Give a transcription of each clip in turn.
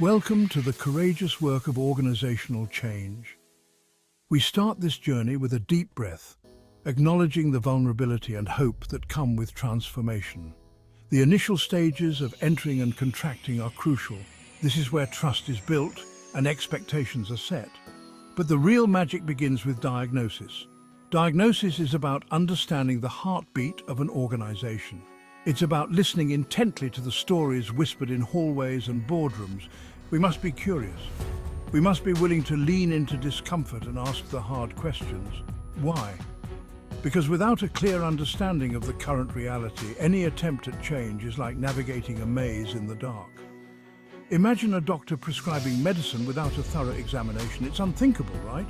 Welcome to the courageous work of organizational change. We start this journey with a deep breath, acknowledging the vulnerability and hope that come with transformation. The initial stages of entering and contracting are crucial. This is where trust is built and expectations are set. But the real magic begins with diagnosis. Diagnosis is about understanding the heartbeat of an organization. It's about listening intently to the stories whispered in hallways and boardrooms. We must be curious. We must be willing to lean into discomfort and ask the hard questions. Why? Because without a clear understanding of the current reality, any attempt at change is like navigating a maze in the dark. Imagine a doctor prescribing medicine without a thorough examination. It's unthinkable, right?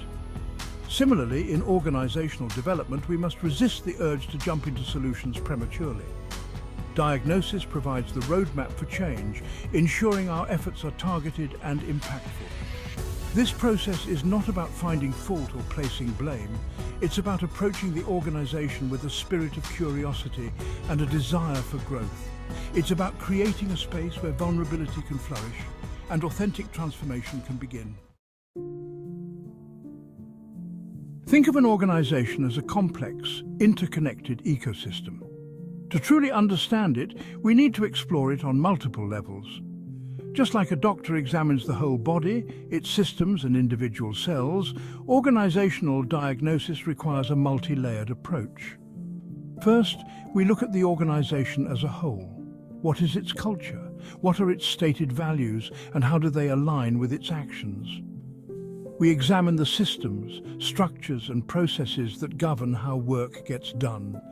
Similarly, in organizational development, we must resist the urge to jump into solutions prematurely. Diagnosis provides the roadmap for change, ensuring our efforts are targeted and impactful. This process is not about finding fault or placing blame. It's about approaching the organization with a spirit of curiosity and a desire for growth. It's about creating a space where vulnerability can flourish and authentic transformation can begin. Think of an organization as a complex, interconnected ecosystem. To truly understand it, we need to explore it on multiple levels. Just like a doctor examines the whole body, its systems and individual cells, organizational diagnosis requires a multi-layered approach. First, we look at the organization as a whole. What is its culture? What are its stated values, and how do they align with its actions? We examine the systems, structures, and processes that govern how work gets done.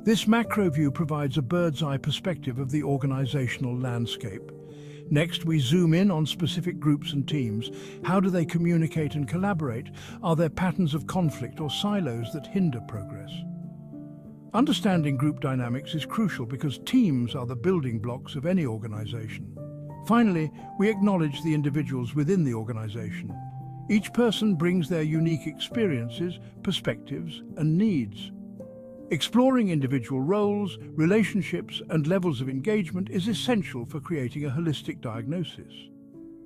This macro view provides a bird's-eye perspective of the organizational landscape. Next, we zoom in on specific groups and teams. How do they communicate and collaborate? Are there patterns of conflict or silos that hinder progress? Understanding group dynamics is crucial because teams are the building blocks of any organization. Finally, we acknowledge the individuals within the organization. Each person brings their unique experiences, perspectives, and needs. Exploring individual roles, relationships, and levels of engagement is essential for creating a holistic diagnosis.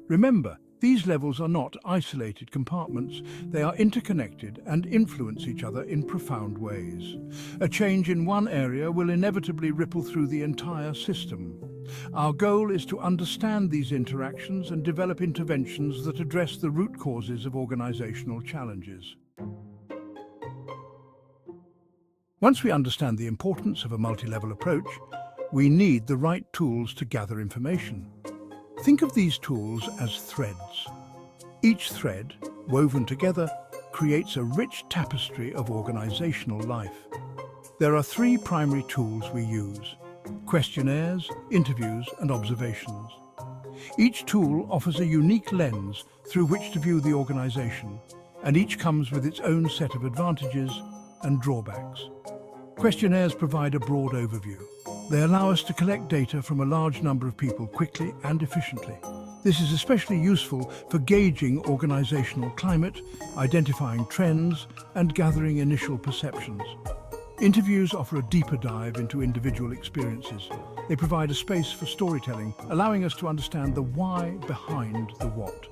Remember, these levels are not isolated compartments. They are interconnected and influence each other in profound ways. A change in one area will inevitably ripple through the entire system. Our goal is to understand these interactions and develop interventions that address the root causes of organizational challenges. Once we understand the importance of a multi-level approach, we need the right tools to gather information. Think of these tools as threads. Each thread, woven together, creates a rich tapestry of organizational life. There are three primary tools we use: questionnaires, interviews, and observations. Each tool offers a unique lens through which to view the organization, and each comes with its own set of advantages and drawbacks. Questionnaires provide a broad overview. They allow us to collect data from a large number of people quickly and efficiently. This is especially useful for gauging organizational climate, identifying trends, and gathering initial perceptions. Interviews offer a deeper dive into individual experiences. They provide a space for storytelling, allowing us to understand the why behind the what.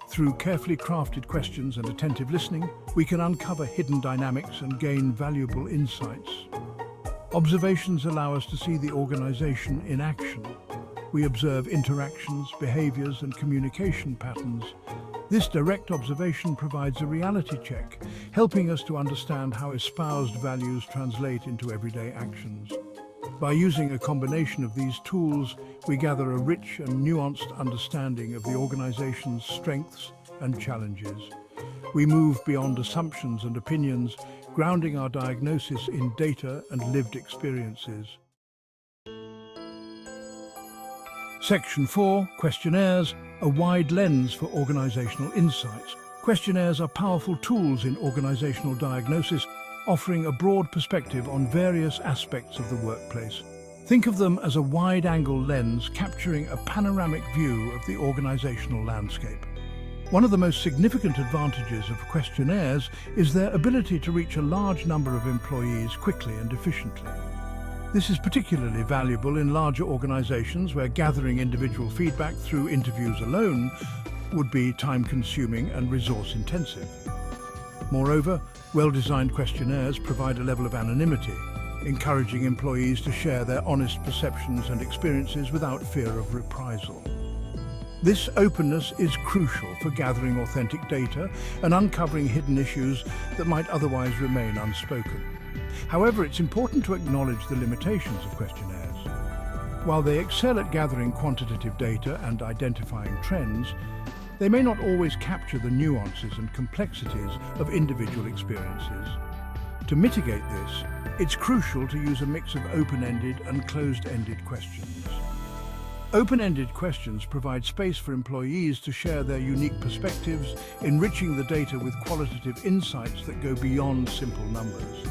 Through carefully crafted questions and attentive listening, we can uncover hidden dynamics and gain valuable insights. Observations allow us to see the organization in action. We observe interactions, behaviors, and communication patterns. This direct observation provides a reality check, helping us to understand how espoused values translate into everyday actions. By using a combination of these tools, we gather a rich and nuanced understanding of the organization's strengths and challenges. We move beyond assumptions and opinions, grounding our diagnosis in data and lived experiences. Section 4, Questionnaires, a wide lens for organizational insights. Questionnaires are powerful tools in organizational diagnosis, offering a broad perspective on various aspects of the workplace. Think of them as a wide-angle lens capturing a panoramic view of the organizational landscape. One of the most significant advantages of questionnaires is their ability to reach a large number of employees quickly and efficiently. This is particularly valuable in larger organizations where gathering individual feedback through interviews alone would be time-consuming and resource-intensive. Moreover, well-designed questionnaires provide a level of anonymity, encouraging employees to share their honest perceptions and experiences without fear of reprisal. This openness is crucial for gathering authentic data and uncovering hidden issues that might otherwise remain unspoken. However, it's important to acknowledge the limitations of questionnaires. While they excel at gathering quantitative data and identifying trends, they may not always capture the nuances and complexities of individual experiences. To mitigate this, it's crucial to use a mix of open-ended and closed-ended questions. Open-ended questions provide space for employees to share their unique perspectives, enriching the data with qualitative insights that go beyond simple numbers.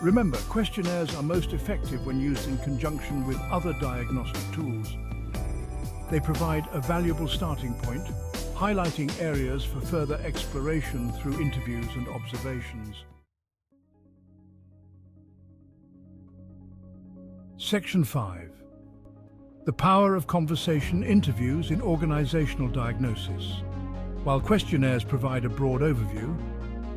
Remember, questionnaires are most effective when used in conjunction with other diagnostic tools. They provide a valuable starting point, highlighting areas for further exploration through interviews and observations. Section 5. The power of conversation interviews in organizational diagnosis. While questionnaires provide a broad overview,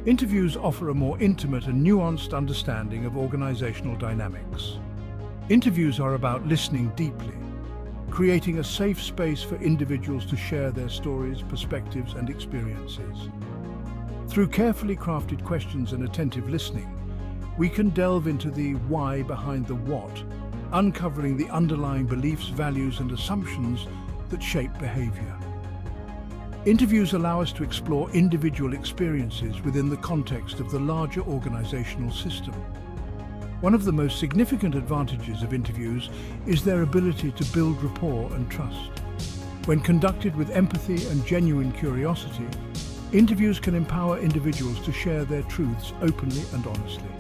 interviews offer a more intimate and nuanced understanding of organizational dynamics. Interviews are about listening deeply, creating a safe space for individuals to share their stories, perspectives, and experiences. Through carefully crafted questions and attentive listening, we can delve into the why behind the what, uncovering the underlying beliefs, values, and assumptions that shape behavior. Interviews allow us to explore individual experiences within the context of the larger organizational system. One of the most significant advantages of interviews is their ability to build rapport and trust. When conducted with empathy and genuine curiosity, interviews can empower individuals to share their truths openly and honestly.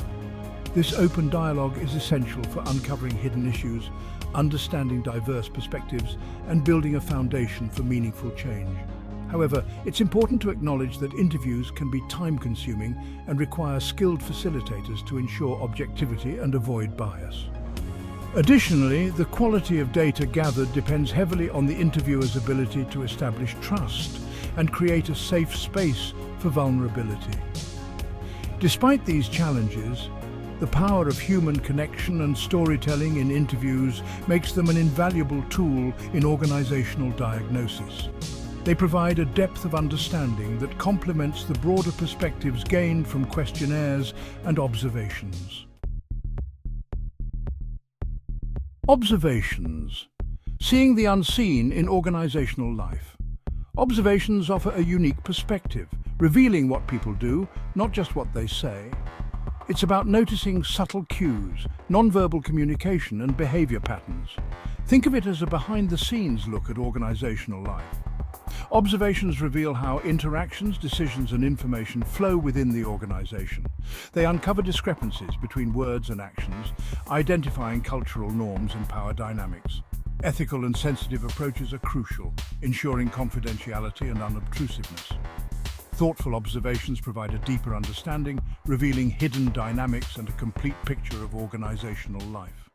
This open dialogue is essential for uncovering hidden issues, understanding diverse perspectives, and building a foundation for meaningful change. However, it's important to acknowledge that interviews can be time-consuming and require skilled facilitators to ensure objectivity and avoid bias. Additionally, the quality of data gathered depends heavily on the interviewer's ability to establish trust and create a safe space for vulnerability. Despite these challenges, the power of human connection and storytelling in interviews makes them an invaluable tool in organizational diagnosis. They provide a depth of understanding that complements the broader perspectives gained from questionnaires and observations. Observations. Seeing the unseen in organizational life. Observations offer a unique perspective, revealing what people do, not just what they say. It's about noticing subtle cues, nonverbal communication, and behavior patterns. Think of it as a behind-the-scenes look at organizational life. Observations reveal how interactions, decisions, and information flow within the organization. They uncover discrepancies between words and actions, identifying cultural norms and power dynamics. Ethical and sensitive approaches are crucial, ensuring confidentiality and unobtrusiveness. Thoughtful observations provide a deeper understanding, revealing hidden dynamics and a complete picture of organizational life.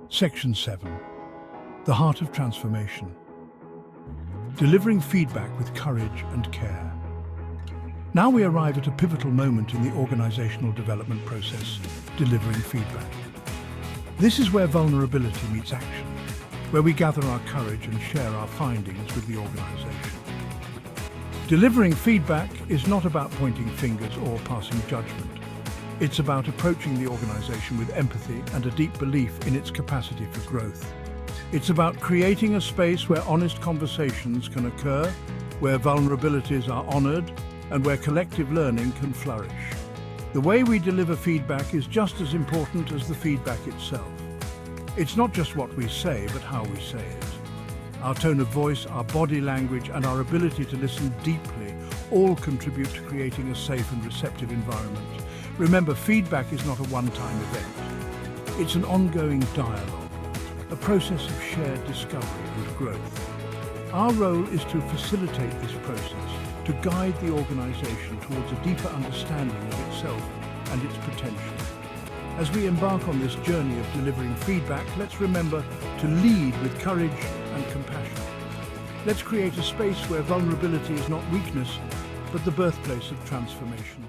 Section 7. The heart of transformation. Delivering feedback with courage and care. Now we arrive at a pivotal moment in the organizational development process, delivering feedback. This is where vulnerability meets action, where we gather our courage and share our findings with the organization. Delivering feedback is not about pointing fingers or passing judgment. It's about approaching the organization with empathy and a deep belief in its capacity for growth. It's about creating a space where honest conversations can occur, where vulnerabilities are honored, and where collective learning can flourish. The way we deliver feedback is just as important as the feedback itself. It's not just what we say, but how we say it. Our tone of voice, our body language, and our ability to listen deeply all contribute to creating a safe and receptive environment. Remember, feedback is not a one-time event. It's an ongoing dialogue, a process of shared discovery and growth. Our role is to facilitate this process, to guide the organization towards a deeper understanding of itself and its potential. As we embark on this journey of delivering feedback, let's remember to lead with courage and compassion. Let's create a space where vulnerability is not weakness, but the birthplace of transformation.